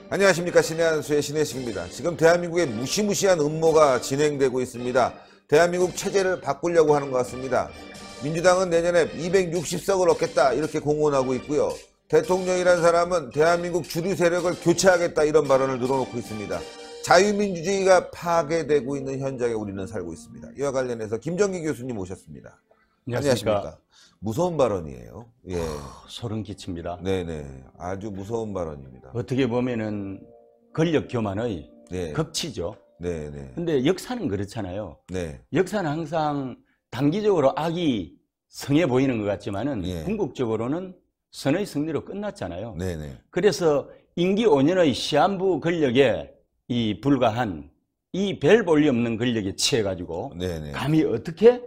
안녕하십니까. 신의 한수의 신혜식입니다. 지금 대한민국에 무시무시한 음모가 진행되고 있습니다. 대한민국 체제를 바꾸려고 하는 것 같습니다. 민주당은 내년에 260석을 얻겠다 이렇게 공언하고 있고요. 대통령이란 사람은 대한민국 주류 세력을 교체하겠다 이런 발언을 늘어놓고 있습니다. 자유민주주의가 파괴되고 있는 현장에 우리는 살고 있습니다. 이와 관련해서 김정기 교수님 모셨습니다. 안녕하십니까. 무서운 발언이에요. 예. 소름 끼칩니다. 네네. 아주 무서운 발언입니다. 어떻게 보면은 권력 교만의 네. 극치죠. 네네. 근데 역사는 그렇잖아요. 네. 역사는 항상 단기적으로 악이 성해 보이는 것 같지만은 예. 궁극적으로는 선의 승리로 끝났잖아요. 네네. 그래서 임기 5년의 시한부 권력에 이 불과한 이 별 볼일 없는 권력에 취해가지고 네네. 감히 어떻게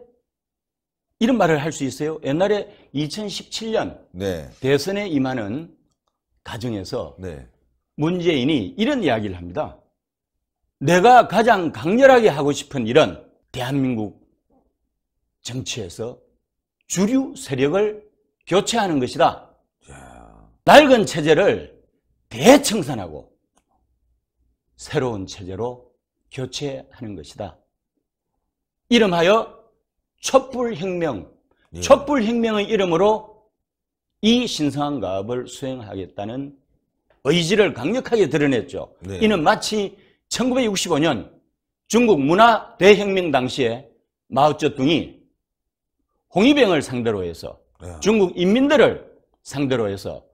이런 말을 할 수 있어요? 옛날에 2017년 네. 대선에 임하는 가정에서 네. 문재인이 이런 이야기를 합니다. 내가 가장 강렬하게 하고 싶은 일은 대한민국 정치에서 주류 세력을 교체하는 것이다. 야. 낡은 체제를 대청산하고 새로운 체제로 교체하는 것이다. 이름하여 촛불혁명, 예. 촛불혁명의 이름으로 이 신성한 가업을 수행하겠다는 의지를 강력하게 드러냈죠. 네. 이는 마치 1965년 중국 문화 대혁명 당시에 마오쩌둥이 홍위병을 상대로 해서 야. 중국 인민들을 상대로 해서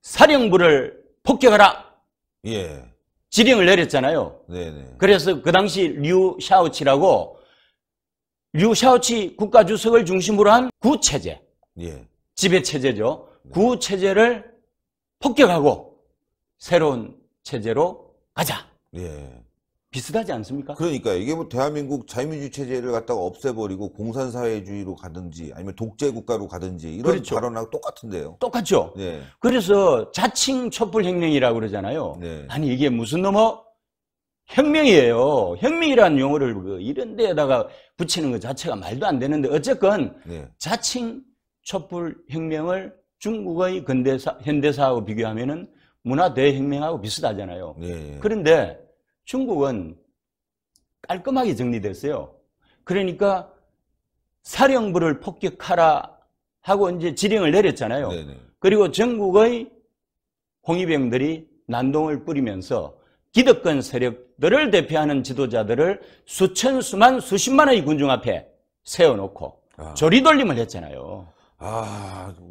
사령부를 폭격하라 예. 지령을 내렸잖아요. 네네. 그래서 그 당시 류샤오치라고 류샤오치 국가주석을 중심으로 한 구체제, 예. 지배체제죠. 구체제를 폭격하고 새로운 체제로 가자. 예. 비슷하지 않습니까? 그러니까 이게 뭐 대한민국 자유민주 체제를 갖다가 없애버리고 공산사회주의로 가든지 아니면 독재국가로 가든지 이런 그렇죠. 발언하고 똑같은데요. 똑같죠. 네. 그래서 자칭 촛불혁명이라고 그러잖아요. 네. 아니 이게 무슨 혁명이에요. 혁명이라는 용어를 이런 데에다가 붙이는 것 자체가 말도 안 되는데 어쨌건 네. 자칭 촛불혁명을 중국의 현대사하고 비교하면은 문화 대혁명하고 비슷하잖아요. 네. 그런데 중국은 깔끔하게 정리됐어요. 그러니까 사령부를 폭격하라 하고 이제 지령을 내렸잖아요. 네네. 그리고 전국의 홍위병들이 난동을 뿌리면서 기득권 세력들을 대표하는 지도자들을 수천, 수만, 수십만의 군중 앞에 세워놓고 조리돌림을 했잖아요.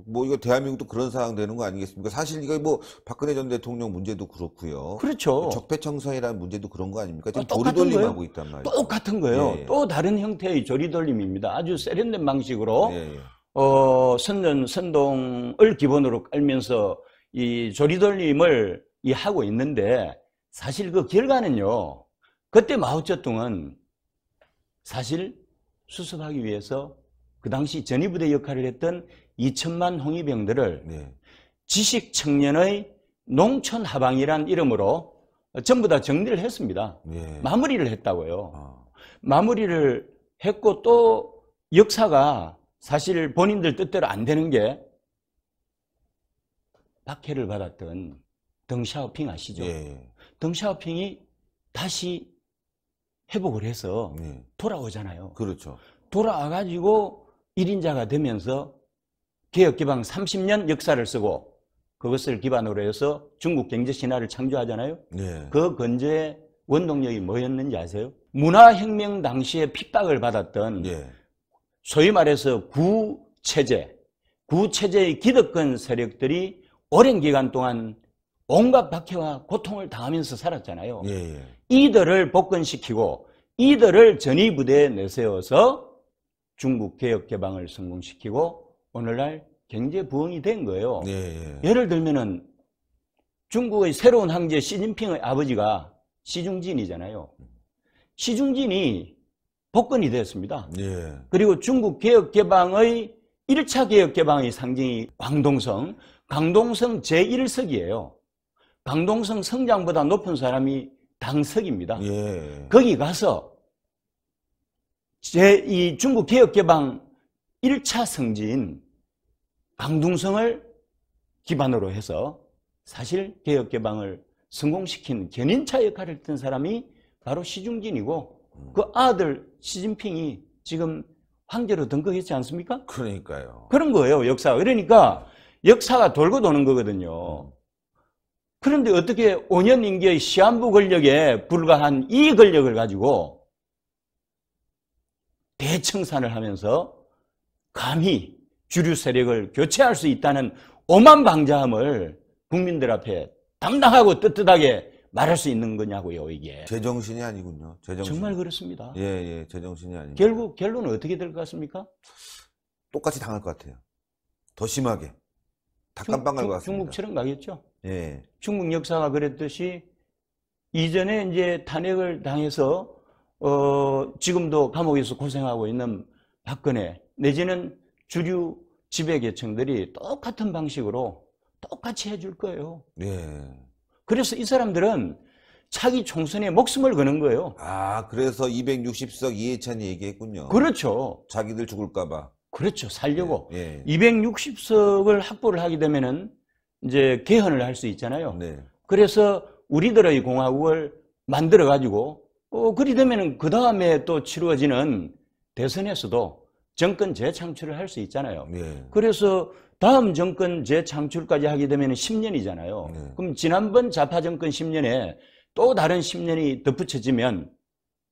뭐 이거 대한민국도 그런 상황 되는 거 아니겠습니까? 사실 이거 뭐 박근혜 전 대통령 문제도 그렇고요. 그렇죠. 적폐청산이라는 문제도 그런 거 아닙니까? 지금 똑같은 조리돌림하고 있단 말이에요. 똑같은 거예요. 예. 또 다른 형태의 조리돌림입니다. 아주 세련된 방식으로 예. 선동을 기본으로 깔면서 이 조리돌림을 하고 있는데 사실 그 결과는요. 그때 마오쩌둥은 사실 수습하기 위해서 그 당시 전위부대 역할을 했던 2천만 홍위병들을 네. 지식 청년의 농촌 하방이란 이름으로 전부 다 정리를 했습니다. 네. 마무리를 했다고요. 마무리를 했고 또 역사가 사실 본인들 뜻대로 안 되는 게 박해를 받았던 덩샤오핑 아시죠? 예. 덩샤오핑이 다시 회복을 해서 네. 돌아오잖아요. 그렇죠. 돌아와가지고 1인자가 되면서 개혁개방 30년 역사를 쓰고 그것을 기반으로 해서 중국 경제신화를 창조하잖아요. 네. 그 건재의 원동력이 뭐였는지 아세요? 문화혁명 당시에 핍박을 받았던 예. 소위 말해서 구체제의 기득권 세력들이 오랜 기간 동안 온갖 박해와 고통을 당하면서 살았잖아요. 예. 이들을 복권시키고 이들을 전위부대에 내세워서 중국 개혁개방을 성공시키고 오늘날 경제 부흥이 된 거예요. 예. 예를 들면은 중국의 새로운 황제 시진핑의 아버지가 시중진이잖아요. 시중진이 복권이 됐습니다. 예. 그리고 중국 개혁개방의 1차 개혁개방의 상징이 강동성 제1석이에요. 강동성 성장보다 높은 사람이 당석입니다. 예. 거기 가서 이 중국 개혁개방 1차 성지인 강둥성을 기반으로 해서 사실 개혁개방을 성공시킨 견인차 역할을 했던 사람이 바로 시중진이고 그 아들 시진핑이 지금 황제로 등극했지 않습니까? 그러니까요. 그런 거예요, 역사가. 그러니까 역사가 돌고 도는 거거든요. 그런데 어떻게 5년 임기의 시한부 권력에 불과한 이 권력을 가지고 대청산을 하면서 감히 주류 세력을 교체할 수 있다는 오만방자함을 국민들 앞에 당당하고 떳떳하게 말할 수 있는 거냐고요, 이게. 제정신이 아니군요. 제정신. 정말 그렇습니다. 예, 제정신이 아니고. 결국 결론은 어떻게 될 것 같습니까? 똑같이 당할 것 같아요. 더 심하게. 닭감빵 갈 것 같습니다. 중국처럼 가겠죠. 예. 중국 역사가 그랬듯이 이전에 이제 탄핵을 당해서 지금도 감옥에서 고생하고 있는 박근혜 내지는 주류 지배계층들이 똑같은 방식으로 똑같이 해줄 거예요. 예. 그래서 이 사람들은 차기 총선에 목숨을 거는 거예요. 아, 그래서 260석 이해찬이 얘기했군요. 그렇죠. 자기들 죽을까봐. 그렇죠. 살려고. 예. 260석을 확보를 하게 되면은 이제 개헌을 할 수 있잖아요. 네. 그래서 우리들의 공화국을 만들어 가지고 그리 되면은 그 다음에 또 치루어지는 대선에서도 정권 재창출을 할 수 있잖아요. 예. 그래서 다음 정권 재창출까지 하게 되면 10년이잖아요. 네. 그럼 지난번 좌파 정권 10년에 또 다른 10년이 덧붙여지면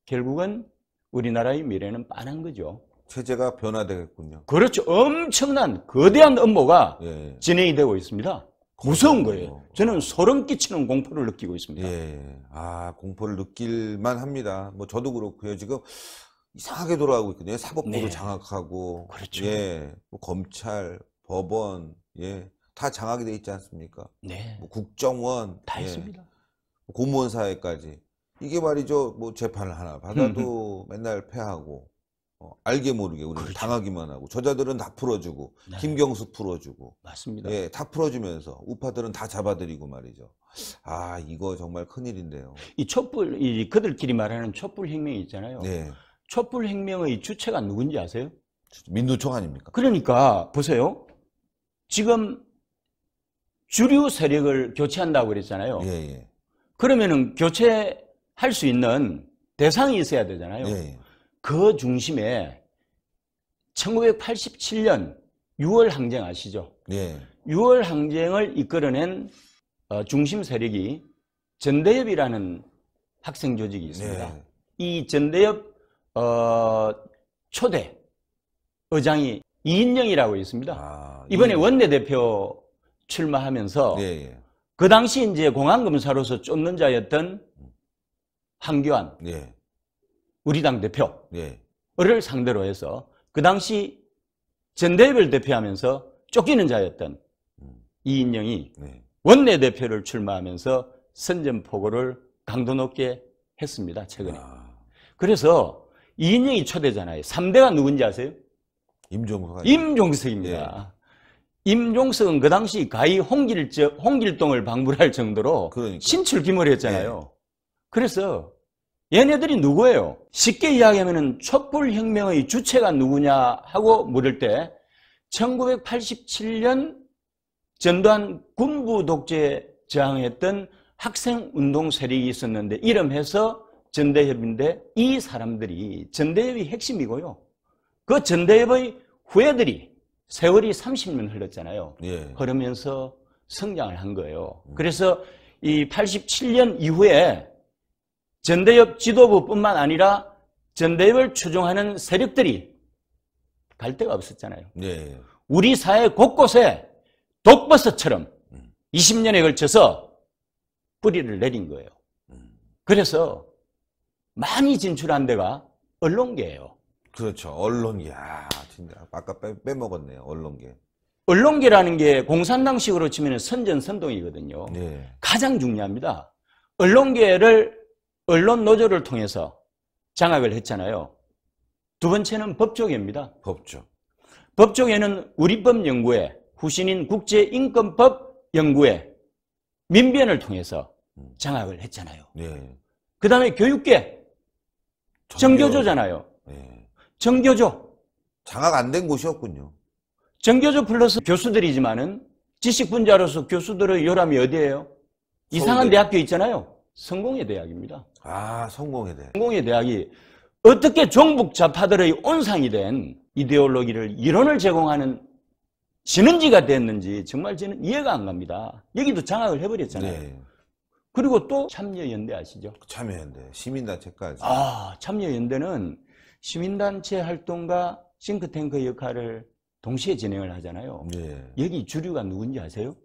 결국은 우리나라의 미래는 빤한 거죠. 체제가 변화되겠군요. 그렇죠. 엄청난 거대한 업무가 예. 진행이 되고 있습니다. 무서운 거예요. 저는 소름 끼치는 공포를 느끼고 있습니다. 예. 아, 공포를 느낄만 합니다. 뭐 저도 그렇고요. 지금 이상하게 돌아가고 있거든요. 사법부도 네. 장악하고. 그렇죠. 예. 뭐 검찰, 법원, 예. 다 장악이 돼 있지 않습니까? 네. 뭐 국정원, 다 예. 있습니다. 공무원 사회까지. 이게 말이죠. 뭐 재판을 하나 받아도 맨날 패하고. 알게 모르게 우리는 그렇죠. 당하기만 하고 저자들은 다 풀어주고 네. 김경수 풀어주고 맞습니다. 예, 다 풀어주면서 우파들은 다 잡아들이고 말이죠. 아, 이거 정말 큰일인데요. 이 그들끼리 말하는 촛불 혁명이 있잖아요. 네, 촛불 혁명의 주체가 누군지 아세요? 민노총 아닙니까? 그러니까 보세요. 지금 주류 세력을 교체한다고 그랬잖아요. 예, 예, 그러면은 교체할 수 있는 대상이 있어야 되잖아요. 예, 그 중심에 1987년 6월 항쟁 아시죠? 예, 6월 항쟁을 이끌어낸 중심 세력이 전대협이라는 학생 조직이 있습니다. 네. 이 전대협 초대 의장이 이인영이라고 있습니다. 아, 이번에 원내대표 출마하면서 예, 예, 그 당시 이제 공안검사로서 쫓는 자였던 황교안 예, 우리 당 대표를 예, 상대로 해서 그 당시 전대협을 대표하면서 쫓기는 자였던 이인영이 네. 원내대표를 출마하면서 선전포고를 강도 높게 했습니다. 최근에. 아, 그래서 이인영이 초대잖아요. 3대가 누군지 아세요? 임종석 임종석입니다. 임종석은 그 당시 가히 홍길동을 방불할 정도로 그러니까. 신출귀몰 했잖아요. 그래서 얘네들이 누구예요? 쉽게 이야기하면 촛불혁명의 주체가 누구냐 하고 물을 때 1987년 전두환 군부 독재에 저항했던 학생운동 세력이 있었는데 이름해서 전대협인데 이 사람들이 전대협이 핵심이고요. 그 전대협의 후예들이 세월이 30년 흘렀잖아요. 예, 그러면서 성장을 한 거예요. 그래서 이 87년 이후에 전대협 지도부뿐만 아니라 전대협을 추종하는 세력들이 갈 데가 없었잖아요. 예, 우리 사회 곳곳에 독버섯처럼 20년에 걸쳐서 뿌리를 내린 거예요. 그래서 많이 진출한 데가 언론계예요. 그렇죠. 언론, 야, 진짜 아까 빼먹었네요. 언론계. 언론계라는 게 공산당식으로 치면 선전선동이거든요. 예, 가장 중요합니다. 언론계를 언론 노조를 통해서 장악을 했잖아요. 두 번째는 법조계입니다. 법조. 법조계는 우리법연구회, 후신인 국제인권법연구회, 민변을 통해서 장악을 했잖아요. 예, 그 다음에 교육계, 정교조잖아요. 예, 정교조. 장악 안 된 곳이었군요. 정교조 플러스 교수들이지만은 지식 분자로서 교수들의 요람이 어디예요? 이상한 서울대. 대학교 있잖아요. 성공회 대학입니다. 아, 성공에 대해. 성공회 대학이 어떻게 종북 좌파들의 온상이 된 이데올로기를 이론을 제공하는 진원지가 됐는지 정말 저는 이해가 안 갑니다. 여기도 장악을 해버렸잖아요. 네. 그리고 또 참여연대 아시죠? 참여연대, 시민단체까지. 아, 참여연대는 시민단체 활동과 싱크탱크 역할을 동시에 진행을 하잖아요. 네. 여기 주류가 누군지 아세요?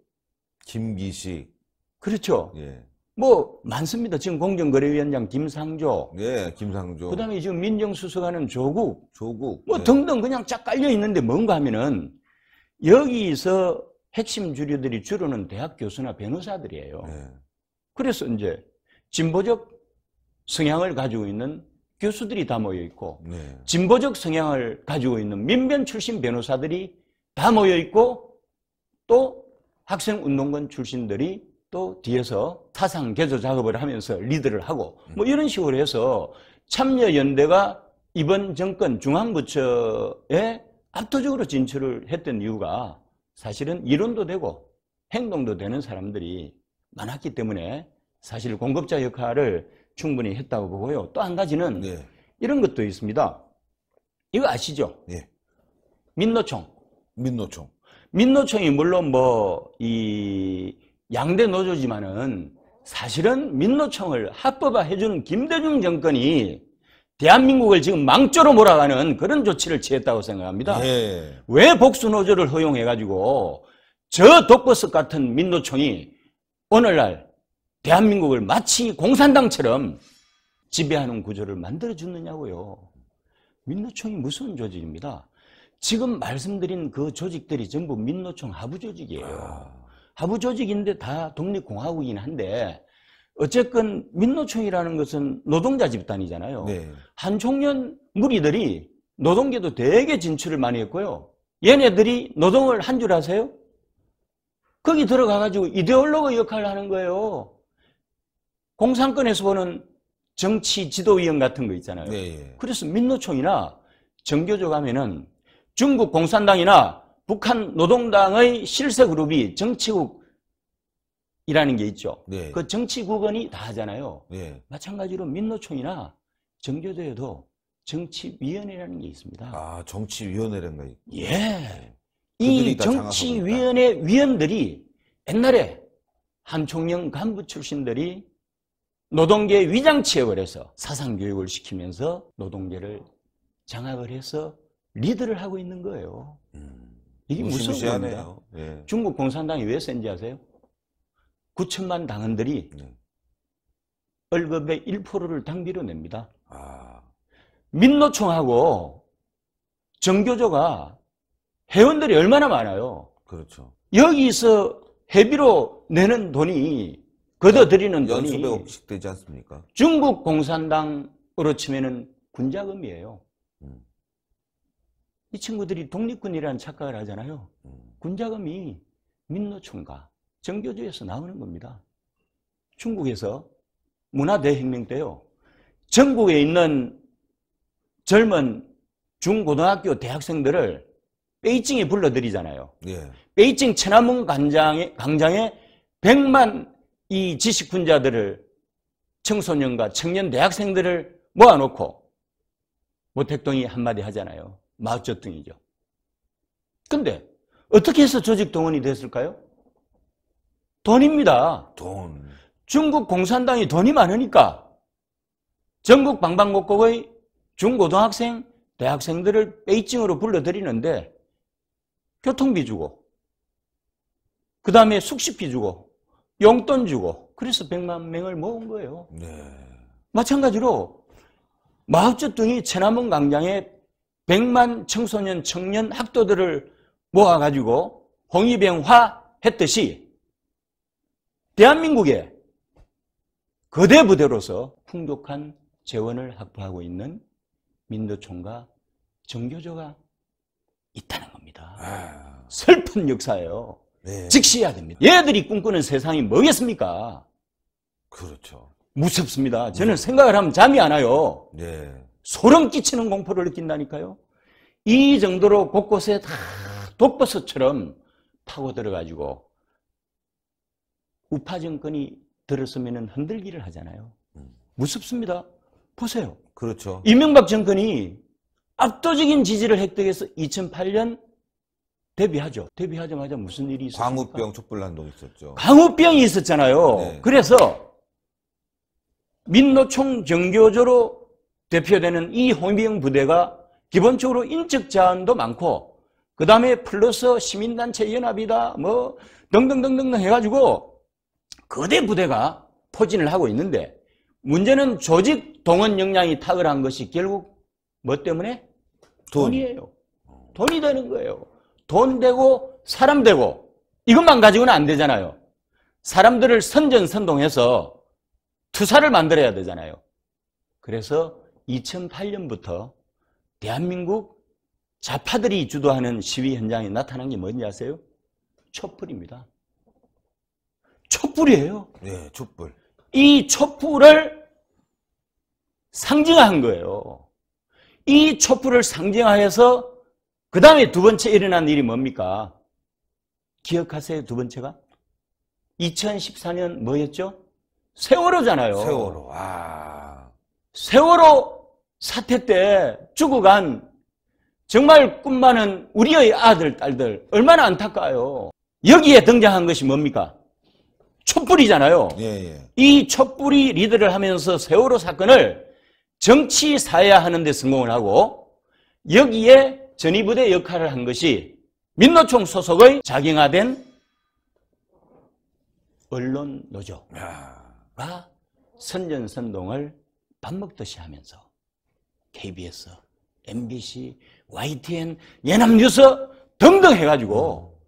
김기식. 그렇죠. 예. 뭐 많습니다. 지금 공정거래위원장 김상조, 네, 김상조. 그다음에 지금 민정수석하는 조국, 조국. 뭐 네. 등등 그냥 쫙 깔려 있는데 뭔가 하면은 여기서 핵심 주류들이 주로는 대학 교수나 변호사들이에요. 네. 그래서 이제 진보적 성향을 가지고 있는 교수들이 다 모여 있고 네. 진보적 성향을 가지고 있는 민변 출신 변호사들이 다 모여 있고 또 학생운동권 출신들이 또 뒤에서 사상 개조 작업을 하면서 리드를 하고 뭐 이런 식으로 해서 참여연대가 이번 정권 중앙부처에 압도적으로 진출을 했던 이유가 사실은 이론도 되고 행동도 되는 사람들이 많았기 때문에 사실 공급자 역할을 충분히 했다고 보고요. 또 한 가지는 네. 이런 것도 있습니다. 이거 아시죠? 예. 민노총. 민노총. 민노총이 물론 뭐 이 양대 노조지만은 사실은 민노총을 합법화해주는 김대중 정권이 대한민국을 지금 망조로 몰아가는 그런 조치를 취했다고 생각합니다. 예. 왜 복수노조를 허용해가지고 저 독버섯 같은 민노총이 오늘날 대한민국을 마치 공산당처럼 지배하는 구조를 만들어주느냐고요. 민노총이 무서운 조직입니다. 지금 말씀드린 그 조직들이 전부 민노총 하부 조직이에요. 하부 조직인데 다 독립공화국이긴 한데 어쨌건 민노총이라는 것은 노동자 집단이잖아요. 네. 한총련 무리들이 노동계도 되게 진출을 많이 했고요. 얘네들이 노동을 한 줄 아세요? 거기 들어가가지고 이데올로그 역할을 하는 거예요. 공산권에서 보는 정치 지도위원 같은 거 있잖아요. 네. 그래서 민노총이나 정교조 가면은 중국 공산당이나 북한 노동당의 실세 그룹이 정치국이라는 게 있죠. 네. 그 정치국원이 다 하잖아요. 네. 마찬가지로 민노총이나 정교조에도 정치위원회라는 게 있습니다. 아, 정치위원회라는 거. 예. 그들이 이 다 정치위원회 위원들이 옛날에 한총령 간부 출신들이 노동계 위장 취업을 해서 사상교육을 시키면서 노동계를 장악을 해서 리드를 하고 있는 거예요. 이게 무슨 무시무시하네요. 겁니다. 예. 중국 공산당이 왜 센지 아세요? 9천만 당원들이 네. 월급의 1%를 당비로 냅니다. 아, 민노총하고 정교조가 회원들이 얼마나 많아요. 그렇죠. 여기서 회비로 내는 돈이 걷어들이는 돈이 연수백억씩 되지 않습니까? 중국 공산당으로 치면은 군자금이에요. 이 친구들이 독립군이라는 착각을 하잖아요. 군자금이 민노총과 정교조에서 나오는 겁니다. 중국에서 문화대혁명 때요. 전국에 있는 젊은 중고등학교 대학생들을 베이징에 불러들이잖아요. 예. 베이징 천안문 광장에 100만 이 지식분자들을 청소년과 청년 대학생들을 모아놓고 모택동이 한마디 하잖아요. 마오쩌둥이죠. 근데 어떻게 해서 조직 동원이 됐을까요? 돈입니다. 돈. 중국 공산당이 돈이 많으니까 전국 방방곡곡의 중고등학생, 대학생들을 베이징으로 불러들이는데 교통비 주고 그 다음에 숙식비 주고 용돈 주고 그래서 100만 명을 모은 거예요. 네. 마찬가지로 마오쩌둥이 천안문 광장에 100만 청소년, 청년 학도들을 모아가지고 홍위병화 했듯이 대한민국에 거대 부대로서 풍족한 재원을 확보하고 있는 민노총과 정교조가 있다는 겁니다. 아, 슬픈 역사예요. 네. 직시해야 됩니다. 얘들이 꿈꾸는 세상이 뭐겠습니까? 그렇죠. 무섭습니다. 저는 생각을 하면 잠이 안 와요. 네. 소름 끼치는 공포를 느낀다니까요. 이 정도로 곳곳에 다 독버섯처럼 파고들어가지고 우파 정권이 들었으면 흔들기를 하잖아요. 무섭습니다. 보세요. 그렇죠. 이명박 정권이 압도적인 지지를 획득해서 2008년 데뷔하죠. 데뷔하자마자 무슨 일이 있었습니까? 광우병 촛불난동 있었죠. 광우병이 있었잖아요. 네. 그래서 민노총 정교조로 대표되는 이 홍비영 부대가 기본적으로 인적 자원도 많고 그 다음에 플러스 시민단체 연합이다 뭐 등등등등 해가지고 거대 부대가 포진을 하고 있는데 문제는 조직 동원 역량이 탁월한 것이 결국 뭐 때문에? 돈이에요. 돈이 되는 거예요. 돈 되고 사람 되고 이것만 가지고는 안 되잖아요. 사람들을 선전선동해서 투사를 만들어야 되잖아요. 그래서 2008년부터 대한민국 좌파들이 주도하는 시위 현장에 나타난 게 뭔지 아세요? 촛불입니다. 촛불이에요. 네, 촛불. 이 촛불을 상징한 거예요. 이 촛불을 상징하여서 그 다음에 두 번째 일어난 일이 뭡니까? 기억하세요? 두 번째가? 2014년 뭐였죠? 세월호잖아요. 세월호. 와. 세월호 사태 때 죽어간 정말 꿈 많은 우리의 아들, 딸들 얼마나 안타까워요. 여기에 등장한 것이 뭡니까? 촛불이잖아요. 예, 예. 이 촛불이 리드를 하면서 세월호 사건을 정치 사회화하는 데 성공을 하고 여기에 전위부대 역할을 한 것이 민노총 소속의 자경화된 언론 노조가 선전선동을 밥 먹듯이 하면서 KBS, MBC, YTN, 연합뉴스 등등 해가지고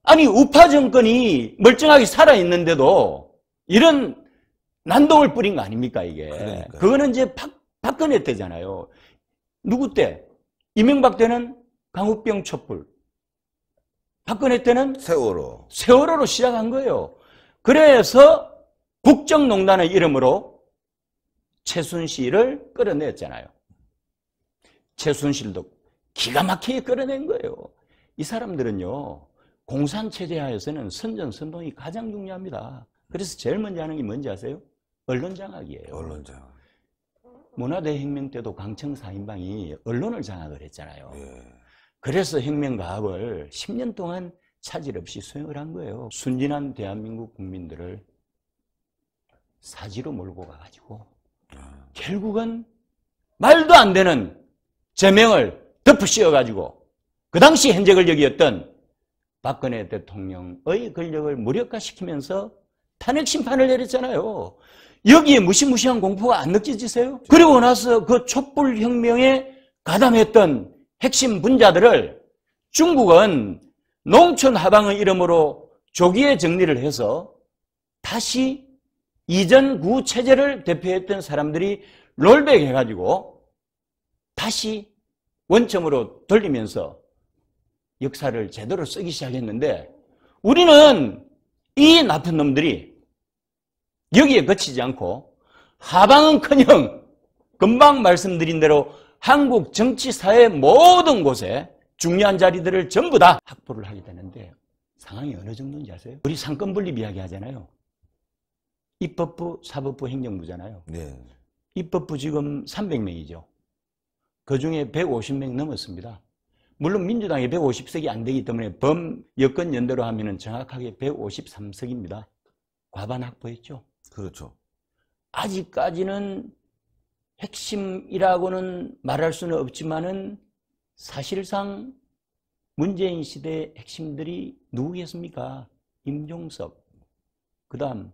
아니 우파 정권이 멀쩡하게 살아있는데도 이런 난동을 뿌린 거 아닙니까 이게. 그러니까요. 그거는 이제 박근혜 때잖아요. 누구 때? 이명박 때는 광우병 촛불. 박근혜 때는 세월호. 세월호로 시작한 거예요. 그래서 국정농단의 이름으로 최순실을 끌어냈잖아요. 최순실도 기가 막히게 끌어낸 거예요. 이 사람들은요. 공산체제 하에서는 선전선동이 가장 중요합니다. 그래서 제일 먼저 하는 게 뭔지 아세요? 언론장악이에요. 언론장. 문화대혁명 때도 강청 4인방이 언론을 장악을 했잖아요. 예. 그래서 혁명가업을 10년 동안 차질 없이 수행을 한 거예요. 순진한 대한민국 국민들을 사지로 몰고 가가지고 결국은 말도 안 되는 제명을 덮으씌워가지고 그 당시 현재 권력이었던 박근혜 대통령의 권력을 무력화시키면서 탄핵 심판을 내렸잖아요. 여기에 무시무시한 공포가 안 느껴지세요? 그리고 나서 그 촛불혁명에 가담했던 핵심 분자들을 중국은 농촌 하방의 이름으로 조기에 정리를 해서 다시 이전 구 체제를 대표했던 사람들이 롤백 해가지고 다시 원점으로 돌리면서 역사를 제대로 쓰기 시작했는데 우리는 이 나쁜 놈들이 여기에 그치지 않고 하방은커녕 금방 말씀드린 대로 한국 정치사회 모든 곳에 중요한 자리들을 전부 다 확보를 하게 되는데 상황이 어느 정도인지 아세요? 우리 상권분립 이야기 하잖아요. 입법부, 사법부, 행정부잖아요. 네. 입법부 지금 300명이죠. 그중에 150명 넘었습니다. 물론 민주당이 150석이 안 되기 때문에 범여권 연대로 하면 정확하게 153석입니다. 과반 확보했죠. 그렇죠. 아직까지는 핵심이라고는 말할 수는 없지만은 사실상 문재인 시대의 핵심들이 누구겠습니까? 임종석, 그 다음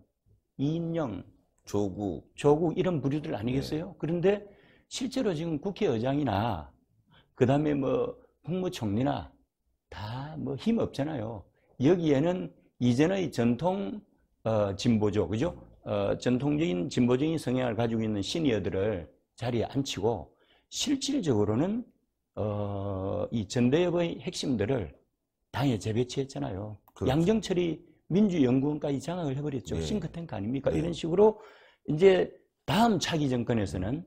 이인영, 조국 이런 부류들 아니겠어요? 네. 그런데 실제로 지금 국회의장이나 그 다음에 뭐 국무총리나 다 뭐 힘 없잖아요. 여기에는 이전의 전통 진보죠, 그죠? 전통적인 진보적인 성향을 가지고 있는 시니어들을 자리에 앉히고 실질적으로는 이 전대협의 핵심들을 당에 재배치했잖아요. 그렇죠. 양정철이 민주연구원까지 장악을 해버렸죠. 네. 싱크탱크 아닙니까? 네. 이런 식으로 이제 다음 차기 정권에서는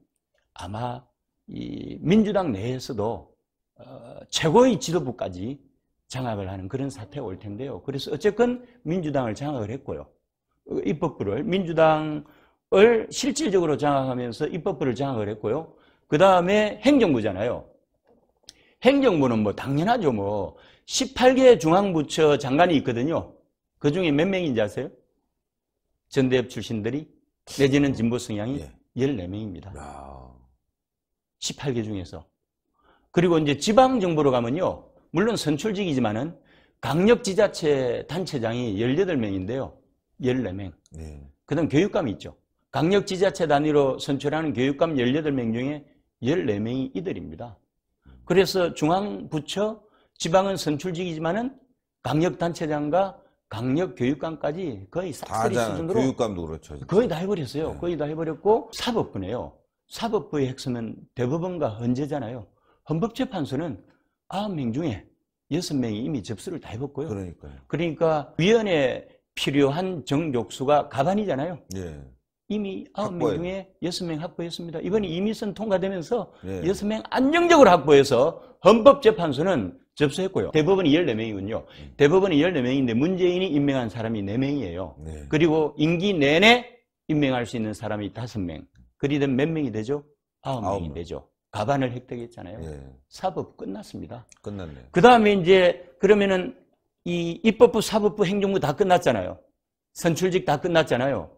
아마 이 민주당 내에서도 최고의 지도부까지 장악을 하는 그런 사태가 올 텐데요. 그래서 어쨌건 민주당을 장악을 했고요. 입법부를 민주당을 실질적으로 장악하면서 입법부를 장악을 했고요. 그 다음에 행정부잖아요. 행정부는 뭐 당연하죠. 뭐 18개 중앙부처 장관이 있거든요. 그 중에 몇 명인지 아세요? 전대협 출신들이 내지는 진보 성향이 14명입니다. 18개 중에서. 그리고 이제 지방정부로 가면요. 물론 선출직이지만은 강력지자체 단체장이 18명인데요. 14명. 그 다음 교육감이 있죠. 강력지자체 단위로 선출하는 교육감 18명 중에 14명이 이들입니다. 그래서 중앙부처, 지방은 선출직이지만은 강력단체장과 강력교육감까지 거의 싹쓸이 수준으로 교육감도 그렇죠. 거의 다 해버렸어요. 거의 다 해버렸고 사법부네요. 사법부의 핵심은 대법원과 헌재잖아요. 헌법재판소는 9명 중에 6명이 이미 접수를 다 해봤고요. 그러니까 위원회에 필요한 정족수가 가반이잖아요. 이미 9명 중에 6명 확보했습니다. 이번에 이미선 통과되면서 6명 안정적으로 확보해서 헌법재판소는 접수했고요. 대법원이 14명이군요. 대법원이 14명인데 문재인이 임명한 사람이 4명이에요. 그리고 임기 내내 임명할 수 있는 사람이 5명. 그리 되면 몇 명이 되죠? 9명이 되죠. 가반을 획득했잖아요. 사법 끝났습니다. 끝났네요. 그 다음에 이제 그러면은 이 입법부, 사법부, 행정부 다 끝났잖아요. 선출직 다 끝났잖아요.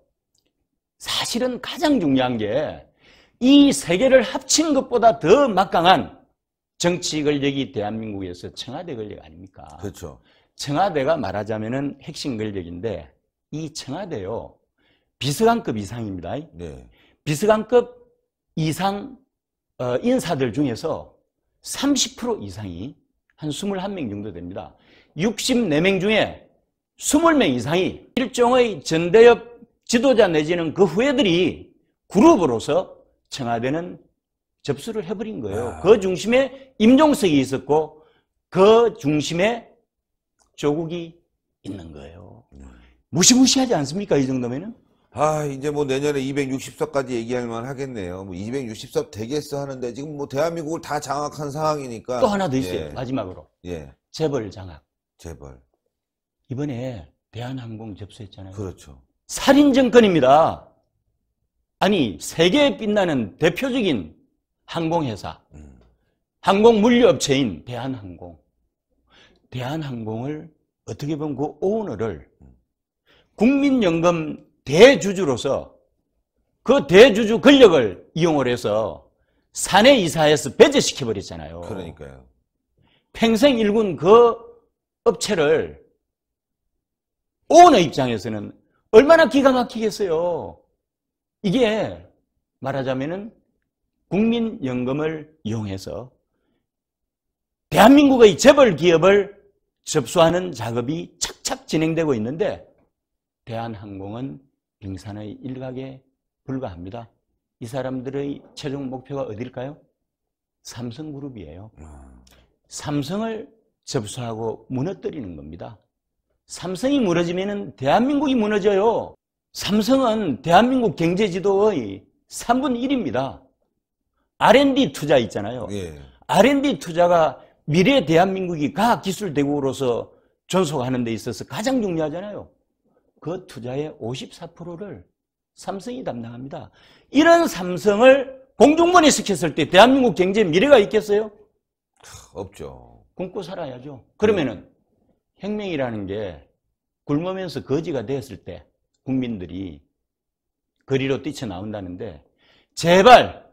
사실은 가장 중요한 게 이 세 개를 합친 것보다 더 막강한 정치 권력이 대한민국에서 청와대 권력 아닙니까? 그렇죠. 청와대가 말하자면은 핵심 권력인데 이 청와대요. 비서관급 이상입니다. 비서관급 이상 인사들 중에서 30% 이상이 한 21명 정도 됩니다. 64명 중에 20명 이상이 일종의 전대협 지도자 내지는 그 후예들이 그룹으로서 청와대는 접수를 해버린 거예요. 그 중심에 임종석이 있었고 그 중심에 조국이 있는 거예요. 무시무시하지 않습니까? 이 정도면은? 이제 뭐 내년에 260석까지 얘기할 만 하겠네요. 뭐 260석 되겠어 하는데 지금 뭐 대한민국을 다 장악한 상황이니까. 또 하나 더 있어요. 마지막으로. 재벌 장악. 재벌. 이번에 대한항공 접수했잖아요. 그렇죠. 살인 정권입니다. 아니, 세계에 빛나는 대표적인 항공회사, 항공물류업체인 대한항공. 대한항공을 어떻게 보면 그 오너를 국민연금 대주주로서 그 대주주 권력을 이용을 해서 사내 이사해서 배제시켜버렸잖아요. 그러니까요. 평생 일군 그 업체를 오너 입장에서는 얼마나 기가 막히겠어요. 이게 말하자면은 국민연금을 이용해서 대한민국의 재벌 기업을 접수하는 작업이 착착 진행되고 있는데 대한항공은 빙산의 일각에 불과합니다. 이 사람들의 최종 목표가 어딜까요? 삼성그룹이에요. 삼성을 접수하고 무너뜨리는 겁니다. 삼성이 무너지면 대한민국이 무너져요. 삼성은 대한민국 경제지도의 3분의 1입니다. R&D 투자 있잖아요. R&D 투자가 미래 대한민국이 과학기술대국으로서 존속하는 데 있어서 가장 중요하잖아요. 그 투자의 54%를 삼성이 담당합니다. 이런 삼성을 공중분해 시켰을 때 대한민국 경제에 미래가 있겠어요? 없죠. 굶고 살아야죠. 그러면은 혁명이라는 게 굶으면서 거지가 되었을 때 국민들이 거리로 뛰쳐나온다는데 제발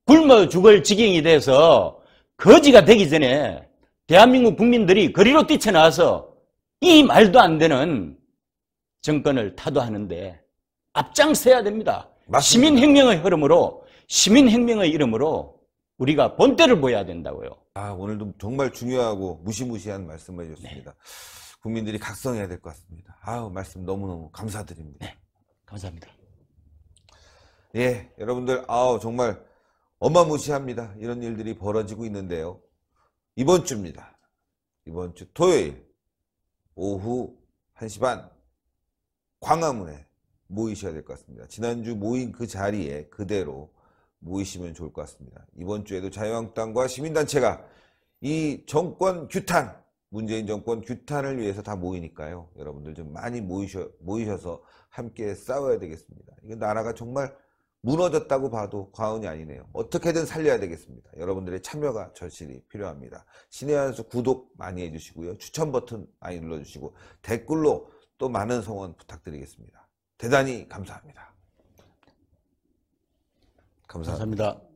굶어 죽을 지경이 돼서 거지가 되기 전에 대한민국 국민들이 거리로 뛰쳐나와서 이 말도 안 되는 정권을 타도하는데 앞장서야 됩니다. 시민혁명의 흐름으로, 시민혁명의 이름으로 우리가 본때를 보여야 된다고요. 오늘도 정말 중요하고 무시무시한 말씀을 해주셨습니다. 국민들이 각성해야 될 것 같습니다. 말씀 너무너무 감사드립니다. 감사합니다. 여러분들 정말 어마무시합니다. 이런 일들이 벌어지고 있는데요. 이번 주입니다. 이번 주 토요일 오후 1시 반 광화문에 모이셔야 될 것 같습니다. 지난주 모인 그 자리에 그대로 모이시면 좋을 것 같습니다. 이번 주에도 자유한국당과 시민단체가 이 정권 규탄, 문재인 정권 규탄을 위해서 다 모이니까요. 여러분들 좀 많이 모이셔서 함께 싸워야 되겠습니다. 이거 나라가 정말 무너졌다고 봐도 과언이 아니네요. 어떻게든 살려야 되겠습니다. 여러분들의 참여가 절실히 필요합니다. 신의 한수 구독 많이 해주시고요. 추천 버튼 많이 눌러주시고 댓글로 또 많은 성원 부탁드리겠습니다. 대단히 감사합니다. 감사합니다. 감사합니다.